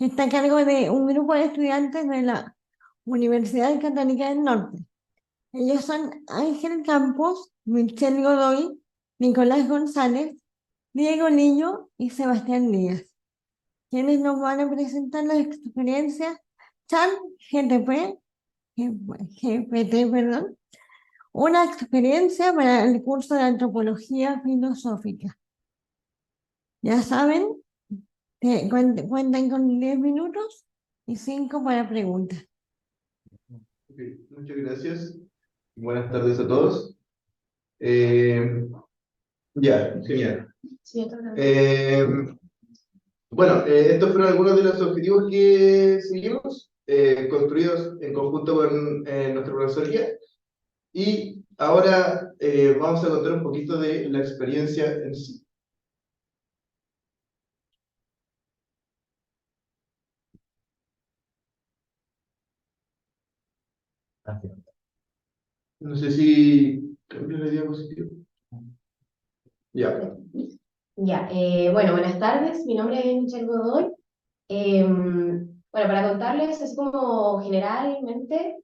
que está a cargo de un grupo de estudiantes de la Universidad Católica del Norte. Ellos son Ángel Campos, Michelle Godoy, Nicolás González, Diego Lillo y Sebastián Díaz, quienes nos van a presentar la experiencia ChatGPT, perdón, una experiencia para el curso de antropología filosófica. Ya saben, que cuentan con 10 minutos y 5 para preguntas. Ok, muchas gracias. Buenas tardes a todos. Eh, genial. Sí, otra vez. Bueno, estos fueron algunos de los objetivos que seguimos, construidos en conjunto con nuestro profesor guía. Y ahora vamos a contar un poquito de la experiencia en sí. No sé si cambio la diapositiva. Ya. Ya, bueno, buenas tardes, mi nombre es Michelle Godoy. Bueno, para contarles, así como generalmente,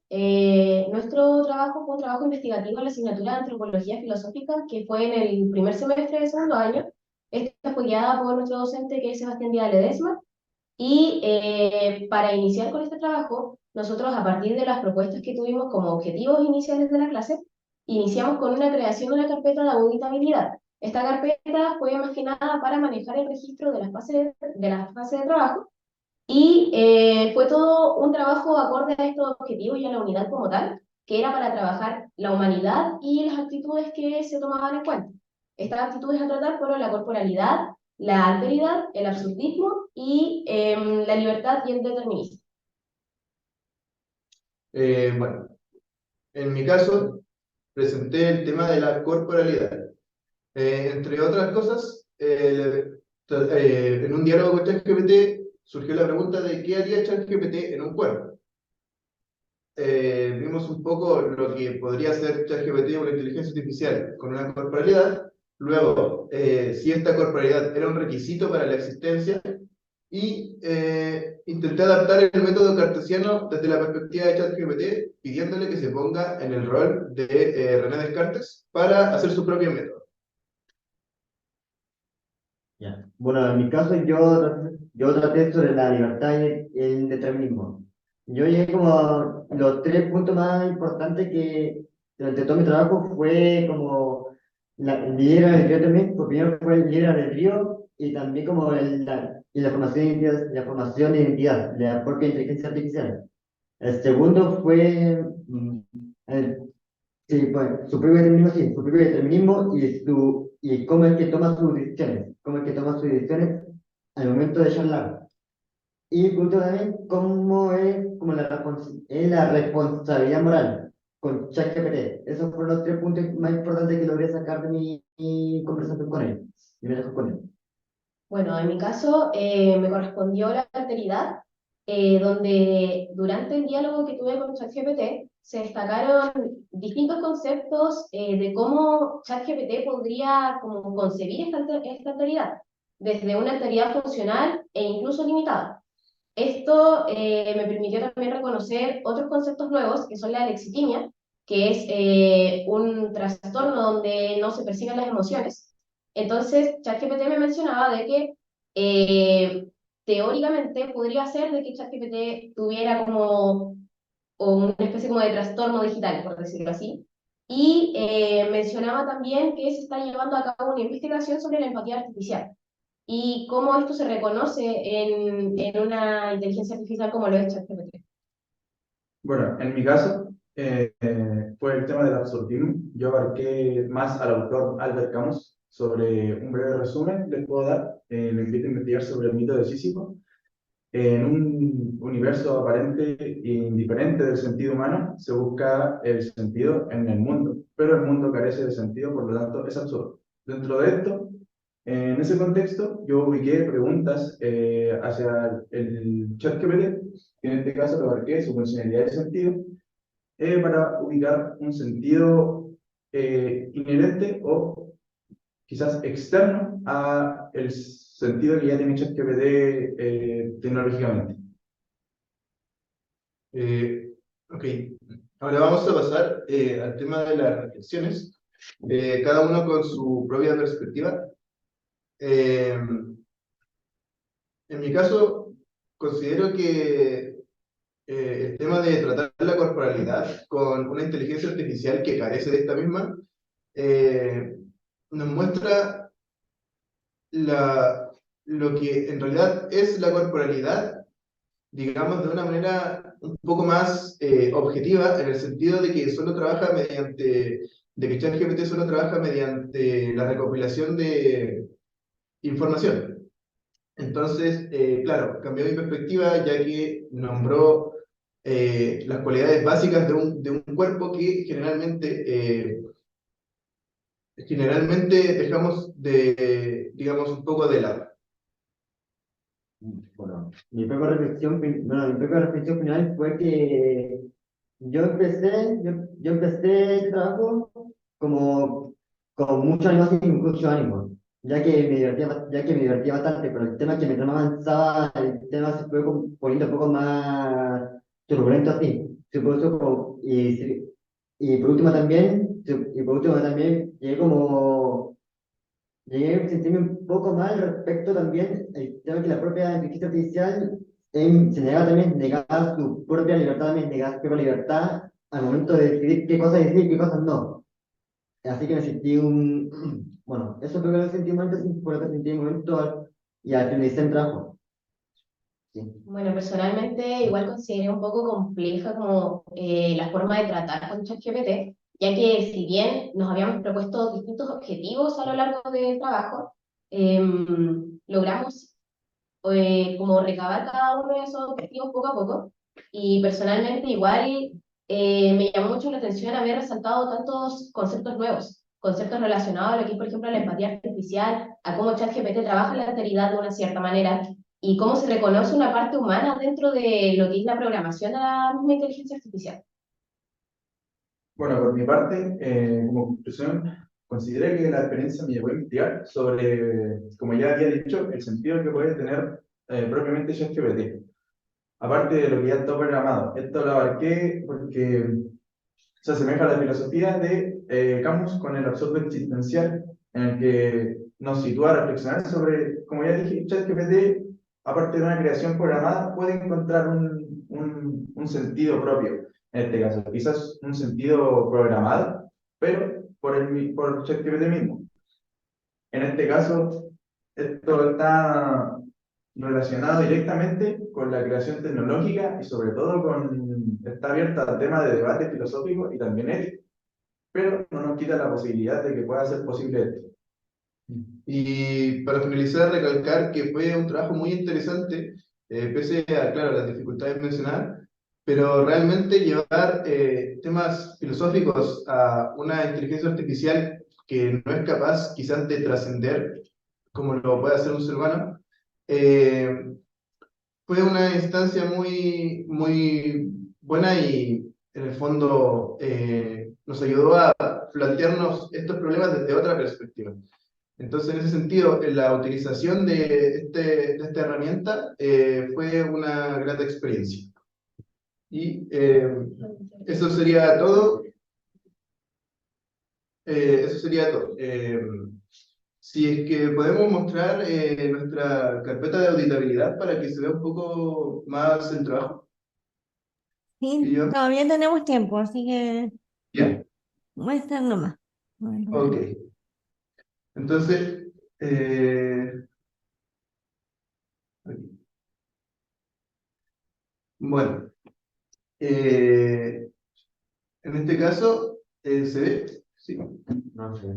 nuestro trabajo fue un trabajo investigativo en la asignatura de Antropología Filosófica, que fue en el primer semestre de segundo año. Esta fue guiada por nuestro docente, que es Sebastián Díaz Ledesma. Y para iniciar con este trabajo, nosotros, a partir de las propuestas que tuvimos como objetivos iniciales de la clase, iniciamos con una creación de una carpeta de auditabilidad. Esta carpeta fue más que nada para manejar el registro de la fase de trabajo, y fue todo un trabajo acorde a estos objetivos y a la unidad como tal, que era para trabajar la humanidad y las actitudes que se tomaban en cuenta. Estas actitudes a tratar fueron la corporalidad, la alteridad, el absurdismo y la libertad y el determinismo. Bueno, en mi caso, presenté el tema de la corporalidad. Entre otras cosas, en un diálogo con ChatGPT surgió la pregunta de qué haría ChatGPT en un cuerpo. Vimos un poco lo que podría hacer ChatGPT, una inteligencia artificial con una corporalidad. Luego, si esta corporalidad era un requisito para la existencia, y intenté adaptar el método cartesiano desde la perspectiva de ChatGPT, pidiéndole que se ponga en el rol de René Descartes para hacer su propio método. Ya. Bueno, en mi caso yo traté sobre la libertad y el determinismo. Yo llegué como a los tres puntos más importantes que durante todo mi trabajo fue como el libre albedrío también, porque primero fue el libre albedrío y también como la formación de identidad, la formación de identidad de la propia inteligencia artificial. El segundo fue el sí, pues, su propio determinismo, sí, su propio determinismo y cómo es que toma sus decisiones, cómo es que toma sus decisiones al momento de charlar. Y por último también, cómo es como es la responsabilidad moral con ChatGPT. Esos fueron los tres puntos más importantes que logré sacar de mi conversación con él, y me dejó con él. Bueno, en mi caso me correspondió la alteridad, donde durante el diálogo que tuve con ChatGPT se destacaron distintos conceptos de cómo ChatGPT podría como concebir esta alteridad, desde una alteridad funcional e incluso limitada. Esto me permitió también reconocer otros conceptos nuevos, que son la alexitimia, que es un trastorno donde no se perciben las emociones. Entonces, ChatGPT me mencionaba de que teóricamente podría ser de que ChatGPT tuviera como o una especie como de trastorno digital, por decirlo así. Y mencionaba también que se está llevando a cabo una investigación sobre la empatía artificial y cómo esto se reconoce en una inteligencia artificial como lo es ChatGPT. Bueno, en mi caso fue el tema del absurdismo. Yo abarqué más al autor Albert Camus. Sobre un breve resumen les puedo dar. Le invito a investigar sobre el mito de Sísifo. En un universo aparente e indiferente del sentido humano, se busca el sentido en el mundo, pero el mundo carece de sentido, por lo tanto es absurdo. Dentro de esto, en ese contexto, yo ubiqué preguntas hacia el chat GPT, que en este caso lo abarqué su funcionalidad de sentido, para ubicar un sentido inherente o quizás externo a el sentido que ya tiene ChatGPT tecnológicamente. Ok, ahora vamos a pasar al tema de las reflexiones, cada uno con su propia perspectiva. En mi caso, considero que el tema de tratar la corporalidad con una inteligencia artificial que carece de esta misma, nos muestra lo que en realidad es la corporalidad, digamos, de una manera un poco más objetiva, en el sentido de que solo trabaja de que ChatGPT solo trabaja mediante la recopilación de información. Entonces, claro, cambió mi perspectiva ya que nombró las cualidades básicas de un cuerpo que generalmente dejamos digamos, un poco de lado. Bueno, mi propia reflexión final fue que yo empecé este trabajo como con mucho ánimo sin mucho ánimo, ya que me divertía bastante, pero el tema que mientras más avanzaba, el tema se fue poniendo un poco más turbulento así. Sí, por eso y por último también, llegué a sentirme un poco mal respecto también al tema que la propia inteligencia artificial se negaba su propia libertad, también negaba su propia libertad al momento de decidir qué cosas decir y qué cosas no. Así que me sentí bueno, eso fue lo que sentí un momento, fue lo que sentí en un momento y al finalizar el trabajo. Sí. Bueno, personalmente igual consideré un poco compleja como la forma de tratar con ChatGPT, ya que si bien nos habíamos propuesto distintos objetivos a lo largo del trabajo, logramos como recabar cada uno de esos objetivos poco a poco. Y personalmente igual me llamó mucho la atención haber resaltado tantos conceptos nuevos, conceptos relacionados a lo que es, por ejemplo, la empatía artificial, a cómo ChatGPT trabaja la alteridad de una cierta manera y cómo se reconoce una parte humana dentro de lo que es la programación de la misma inteligencia artificial. Bueno, por mi parte, como conclusión, consideré que la experiencia me llevó a investigar sobre, como ya había dicho, el sentido que puede tener propiamente ChatGPT. Aparte de lo que ya está programado. Esto lo abarqué porque se asemeja a la filosofía de Camus con el absurdo existencial, en el que nos sitúa a reflexionar sobre, como ya dije, ChatGPT, aparte de una creación programada, puede encontrar un sentido propio, en este caso, quizás un sentido programado, pero por ChatGPT mismo. En este caso, esto está relacionado directamente con la creación tecnológica y sobre todo está abierta al tema de debate filosófico y también ético, pero no nos quita la posibilidad de que pueda ser posible esto. Y para finalizar, recalcar que fue un trabajo muy interesante, pese a, claro, las dificultades mencionadas, pero realmente llevar temas filosóficos a una inteligencia artificial que no es capaz quizás de trascender como lo puede hacer un ser humano, eh, fue una instancia muy buena y en el fondo nos ayudó a plantearnos estos problemas desde otra perspectiva. Entonces, en ese sentido, la utilización de esta herramienta fue una grata experiencia. Y eso sería todo. Eso sería todo. Si es que podemos mostrar nuestra carpeta de auditabilidad para que se vea un poco más el trabajo. Sí, Y yo, todavía tenemos tiempo, así que ya, muestran nomás. ok. Entonces, aquí. Bueno, en este caso, ¿se ve? Sí, No sé.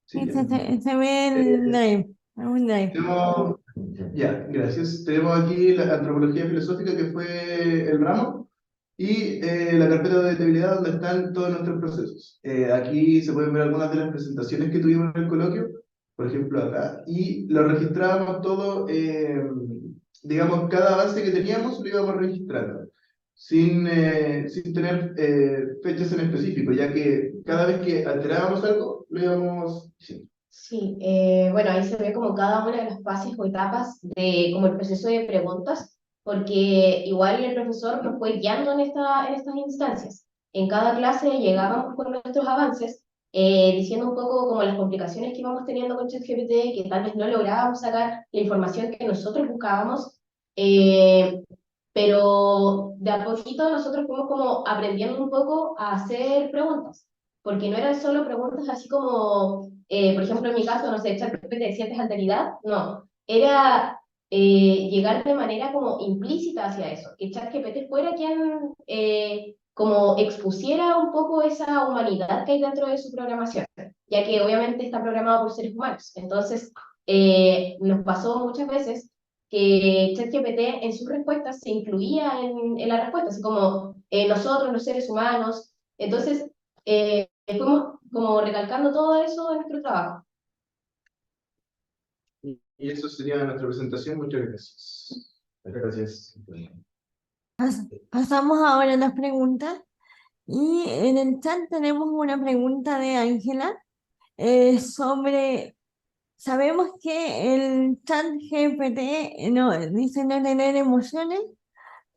sí, Sí, ya. se ve el Eh, drive, un drive. tenemos, ya, gracias. Tenemos aquí la antropología filosófica, que fue el ramo, y la carpeta de auditabilidad, donde están todos nuestros procesos. Aquí se pueden ver algunas de las presentaciones que tuvimos en el coloquio, por ejemplo acá, y lo registrábamos todo, digamos, cada avance que teníamos lo íbamos registrando, sin tener fechas en específico, ya que cada vez que alterábamos algo, lo íbamos diciendo. Sí, bueno, ahí se ve como cada una de las fases o etapas de como el proceso de preguntas, porque igual el profesor nos fue guiando en estas instancias. En cada clase llegábamos con nuestros avances, diciendo un poco como las complicaciones que íbamos teniendo con ChatGPT, que tal vez no lográbamos sacar la información que nosotros buscábamos, eh, pero de a poquito nosotros fuimos como aprendiendo un poco a hacer preguntas, porque no eran solo preguntas así como, por ejemplo, en mi caso, no sé, ChatGPT, ¿sientes alteridad? No, era llegar de manera como implícita hacia eso, que ChatGPT fuera quien como expusiera un poco esa humanidad que hay dentro de su programación, ya que obviamente está programado por seres humanos. Entonces, nos pasó muchas veces que ChatGPT en sus respuestas se incluía en la respuesta, así como nosotros, los seres humanos. Entonces, fuimos como recalcando todo eso en nuestro trabajo. Y eso sería nuestra presentación. Muchas gracias. Gracias. Pasamos ahora a las preguntas. Y en el chat tenemos una pregunta de Ángela sobre, sabemos que el chat GPT no, dice no tener emociones,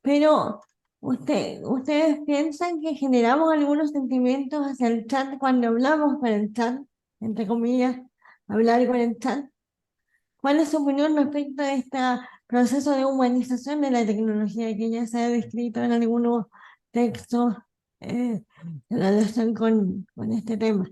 pero ustedes piensan que generamos algunos sentimientos hacia el chat cuando hablamos con el chat, entre comillas, hablar con el chat. ¿Cuál es su opinión respecto a este proceso de humanización de la tecnología que ya se ha descrito en algunos textos en relación con este tema?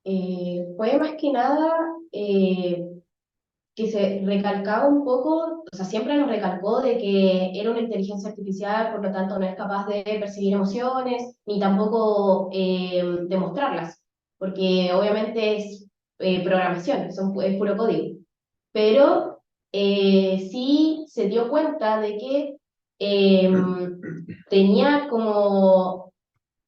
Fue más que nada que se recalcaba un poco, o sea, siempre nos recalcó de que era una inteligencia artificial, por lo tanto no es capaz de percibir emociones, ni tampoco demostrarlas, porque obviamente es programación, es puro código. Pero sí se dio cuenta de que tenía como,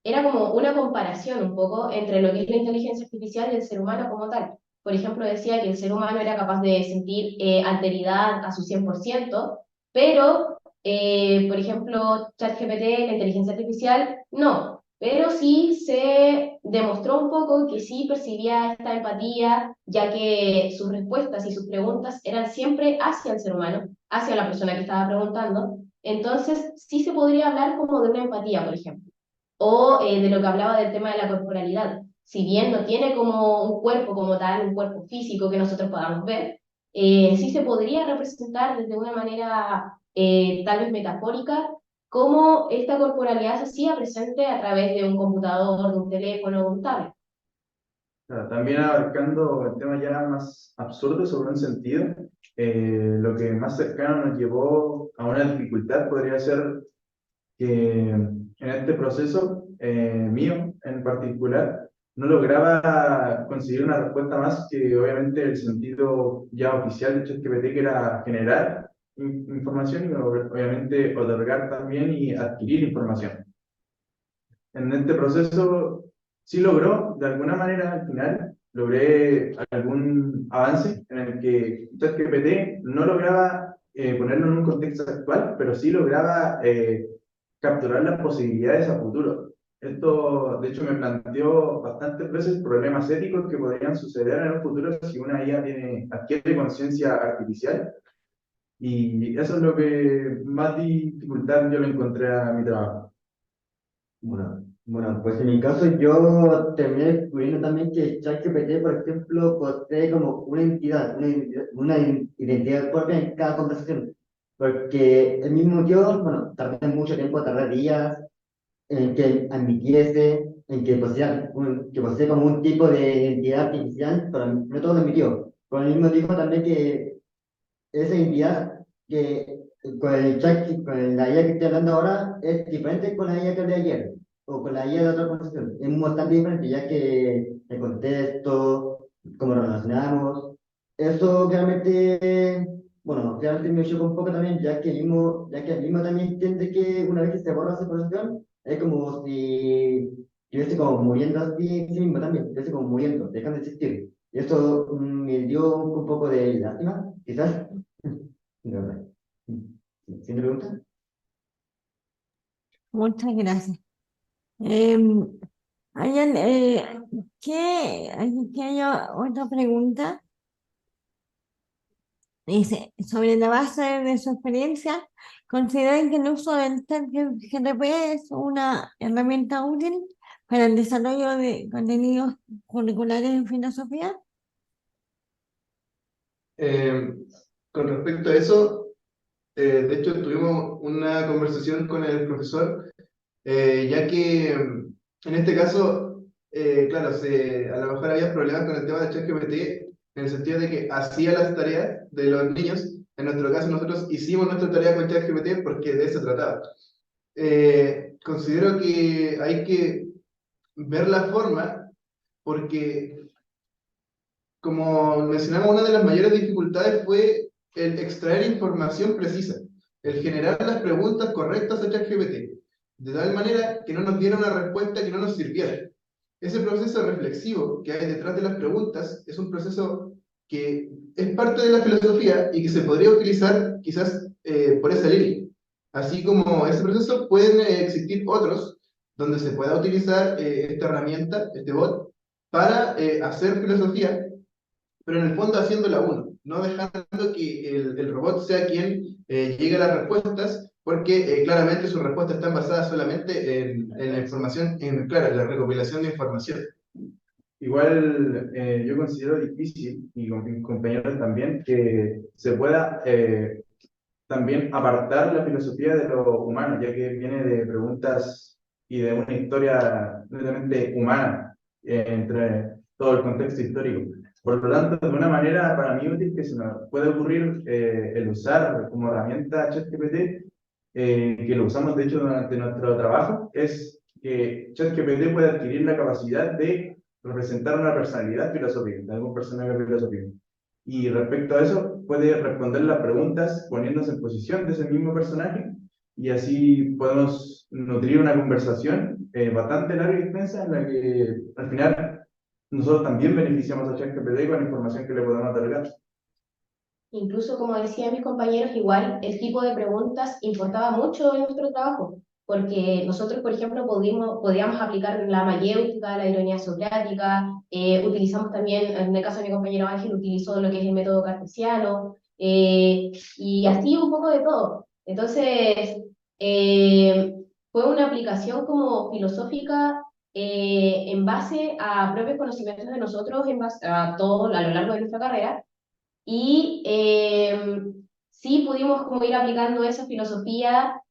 era como una comparación un poco entre lo que es la inteligencia artificial y el ser humano como tal. Por ejemplo, decía que el ser humano era capaz de sentir alteridad a su 100%, pero, por ejemplo, ChatGPT, la inteligencia artificial, no. Pero sí se demostró un poco que sí percibía esta empatía, ya que sus respuestas y sus preguntas eran siempre hacia el ser humano, hacia la persona que estaba preguntando. Entonces, sí se podría hablar como de una empatía, por ejemplo, o de lo que hablaba del tema de la corporalidad. Si bien no tiene como un cuerpo como tal, un cuerpo físico que nosotros podamos ver, sí se podría representar desde una manera tal vez metafórica cómo esta corporalidad se hacía presente a través de un computador, de un teléfono, de un tablet. Claro, también abarcando el tema ya más absurdo sobre un sentido, lo que más cercano nos llevó a una dificultad podría ser que en este proceso mío en particular no lograba conseguir una respuesta más que obviamente el sentido ya oficial de ChatGPT, que era generar información y obviamente otorgar también y adquirir información. En este proceso sí logró, de alguna manera al final, logré algún avance en el que ChatGPT no lograba ponerlo en un contexto actual, pero sí lograba capturar las posibilidades a futuro. Esto, de hecho, me planteó bastantes veces problemas éticos que podrían suceder en un futuro si una IA adquiere conciencia artificial. Y eso es lo que más dificultad yo le encontré a mi trabajo. Pues en mi caso yo terminé descubriendo también que ChatGPT, por ejemplo, posee como una identidad propia en cada conversación. Porque el mismo yo, bueno, tardé mucho tiempo, tardé días en que admitiese, en que que posee como un tipo de identidad artificial, pero no todo lo admitió. Pero él mismo dijo también que esa identidad que con la IA que estoy hablando ahora es diferente con la IA que hablé ayer o con la IA de otra conversación. Es bastante diferente ya que el contexto, cómo nos relacionamos, eso claramente, bueno, claramente me choca un poco también ya que el mismo también entiende que una vez que se borra esa conversación es como si estuviese como muriendo así en sí mismo también, estuviese como muriendo, dejando de existir. Y eso me dio un poco de lástima, quizás. De verdad. ¿Siguiente pregunta? Muchas gracias. Em, Aquí hay otra pregunta. Dice, sobre la base de su experiencia, ¿consideran que el uso del ChatGPT es una herramienta útil para el desarrollo de contenidos curriculares en filosofía? Eh, con respecto a eso, de hecho tuvimos una conversación con el profesor, ya que en este caso, claro, a lo mejor había problemas con el tema de ChatGPT, en el sentido de que hacía las tareas de los niños. En nuestro caso, nosotros hicimos nuestra tarea con ChatGPT porque de eso trataba. Considero que hay que ver la forma, porque como mencionamos, una de las mayores dificultades fue el extraer información precisa, el generar las preguntas correctas a ChatGPT, de tal manera que no nos diera una respuesta que no nos sirviera. Ese proceso reflexivo que hay detrás de las preguntas es un proceso que es parte de la filosofía y que se podría utilizar quizás por esa línea. Así como ese proceso, pueden existir otros donde se pueda utilizar esta herramienta, este bot, para hacer filosofía, pero en el fondo haciéndola uno, no dejando que el robot sea quien llegue a las respuestas, porque claramente sus respuestas están basadas solamente en la información, claro, en la recopilación de información. Igual yo considero difícil, y con mis compañeros también, que se pueda también apartar la filosofía de lo humano, ya que viene de preguntas y de una historia netamente humana entre todo el contexto histórico. Por lo tanto, de una manera para mí útil que se nos puede ocurrir el usar como herramienta ChatGPT, que lo usamos de hecho durante nuestro trabajo, es que ChatGPT puede adquirir la capacidad de representar una personalidad filosófica, de algún personaje filosófico. Y respecto a eso, puede responder las preguntas poniéndose en posición de ese mismo personaje, y así podemos nutrir una conversación bastante larga y extensa en la que al final nosotros también beneficiamos a ChatGPT con la información que le podemos otorgar. Incluso, como decían mis compañeros, igual el tipo de preguntas importaba mucho en nuestro trabajo, porque nosotros, por ejemplo, podíamos aplicar la mayéutica, la ironía socrática, utilizamos también, en el caso de mi compañero Ángel, utilizó lo que es el método cartesiano, y así un poco de todo. Entonces, fue una aplicación como filosófica en base a propios conocimientos de nosotros, en base a todo a lo largo de nuestra carrera, y sí pudimos como ir aplicando esa filosofía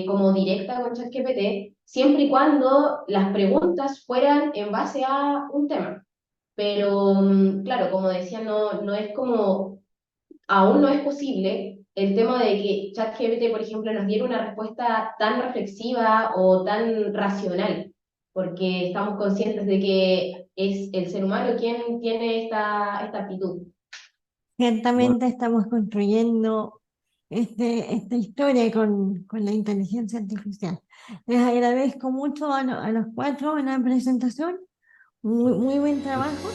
como directa con ChatGPT, siempre y cuando las preguntas fueran en base a un tema. Pero claro, como decía, no es como, aún no es posible el tema de que ChatGPT, por ejemplo, nos diera una respuesta tan reflexiva o tan racional, porque estamos conscientes de que es el ser humano quien tiene esta aptitud. Bueno, Ciertamente estamos construyendo esta historia con la inteligencia artificial. Les agradezco mucho a los cuatro en la presentación. Muy buen trabajo.